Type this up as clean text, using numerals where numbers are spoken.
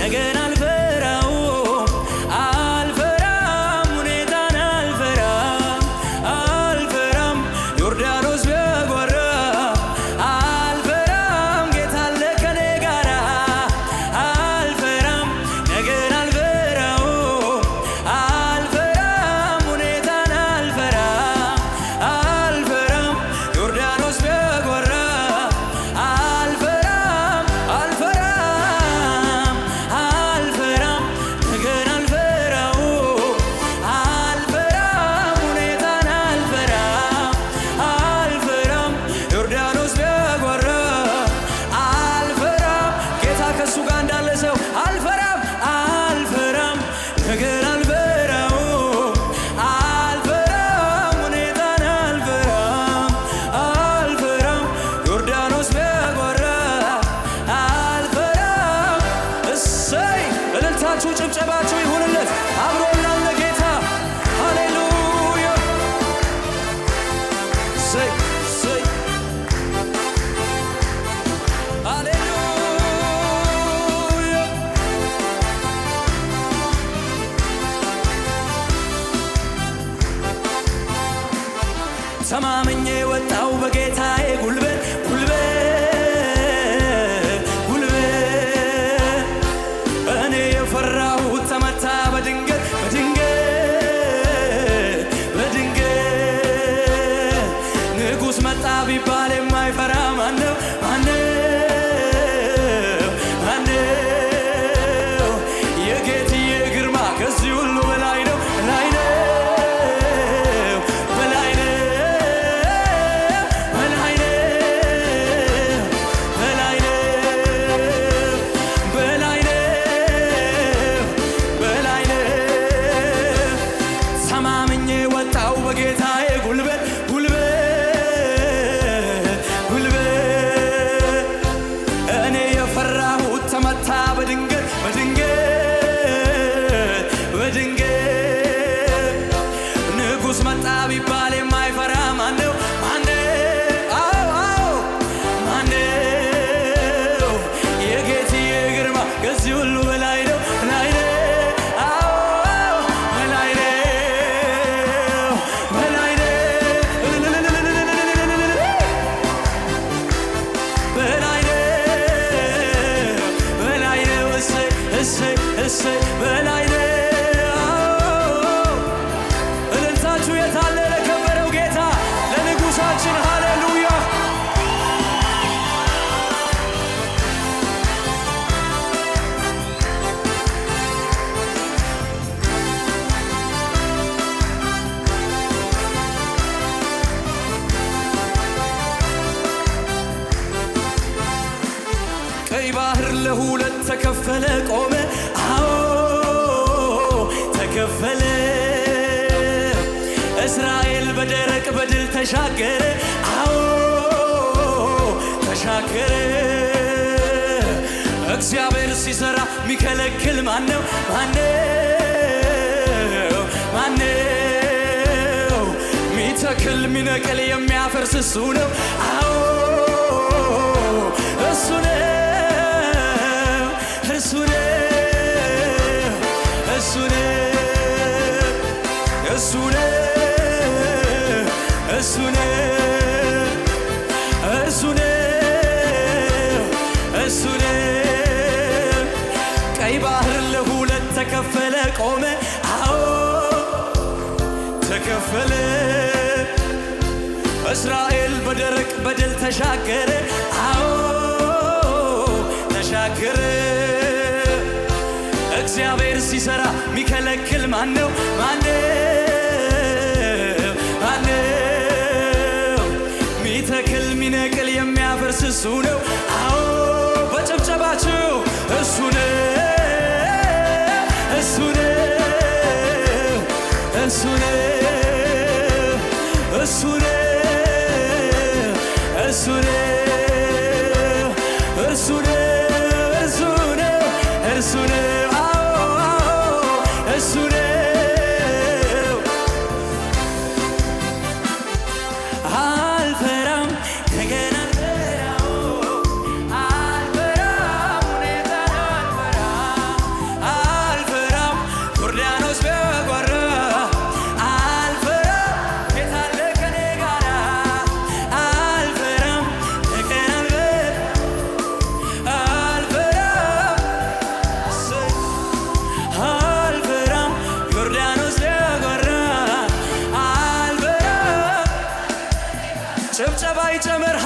ነገን አልፈራውም አልፈራም ሁኔታን አልፈራም አልፈራም ዮርዳኖስ ቢያጓራ አልፈራም ጌታ አለ ከኔ ጋራ አልፈራም ነገን አልፈራውም አልፈራም ሁኔታን አልፈራም አልፈራም ዮርዳኖስ ቢያጓራ አልፈራም አልፈራም አልፈራም ነገን አልፈራውም አልፈራም ሁኔታን አልፈራም አልፈራም ዮርዳኖስ ቢያጓራ አልፈራም ጌታ ከሱ ጋር እንዳለ ሰው አልፈራም አልፈራም ነገን አልፈራውም አልፈራም ሁኔታን አልፈራም አልፈራም ዮርዳኖስ ቢያጓራ አልፈራም። እሰይ እልልታችሁ ጭብጨባችሁ ይሁንለት አብሮን ላለ ጌታ ሃሌሉያ እሰይ እሰይ ሃሌሉያ ተማምኜ ወጣው በጌታዬ ጉልበት ጉልበት ጉልበት እኔ የፈራሁት ተመታ በድንገት በድንገት በድንገት ንጉሥ መጣ ቢባል የማይፈራ ማነው ማነው ማነው የጌትዬ ግርማ ከዚህ ሁሉ በላይ ነው በላይ ነው በላይ ነው በላይ ነው በላይ ነው በላይ ነው በላይ ነው ተማምኜ ወጣው በጌታዬ ጉልበት ጉልበት ጉልበት እኔ የፈራሁት ተመታ በድንገት በድንገት በድንገት ንጉሥ መጣ ቢባል የማይፈራ ማነው ማነው አዎ አዎ ማነው የጌትዬ ግርማ ከዚህ ሁሉ በላይ ነው በላይ ነው አዎ አዎ በላይ ነው በላይ ነው በላይ ነው በላይ ነው እሰይ እሰይ እሰይ በላይ ነው እልልታችሁ የታለ ለከበረው ጌታ ለንጉሳችን ሃሌሉያ ቀይ ባህር ለሁለት ተከፈለ ቆመ አዎ ተከፈለ እስራኤል በደረቅ በድል ተሻገረ አዎ ተሻገረ እግዚአብሔር ሲሰራ ሚከለክል ማነው ማነው ማነው ሚተክል ሚነቅል የሚያፈርስ እሱ ነው አዎ እሱ ነው እሱ ነው እሱ ነው እሱ ነው እሱ ነው እሱ ነው እሱ ነው ቀይ ባህር ለሁለት ተከፈለ ቆመ አዎ ተከፈለ እስራኤል በደረቅ በድል ተሻገረ አዎ ተሻገረ እግዚአብሔር ሲሰራ ሚከለክል ማነው ማነው ማነው ሚተክል ሚነቅል የሚያፈርስ እሱ ነው አዎ በጭብጨባችሁ እሱ ነው እሱ ነው እሱ ነው እሱ ነው እሱ ነው እሱ ነው እሱ ነው እሱ ነው እሱ ነው አልፈራም ነገን አልፈራም አልፈራም ሁኔታን አልፈራም ይጨመር።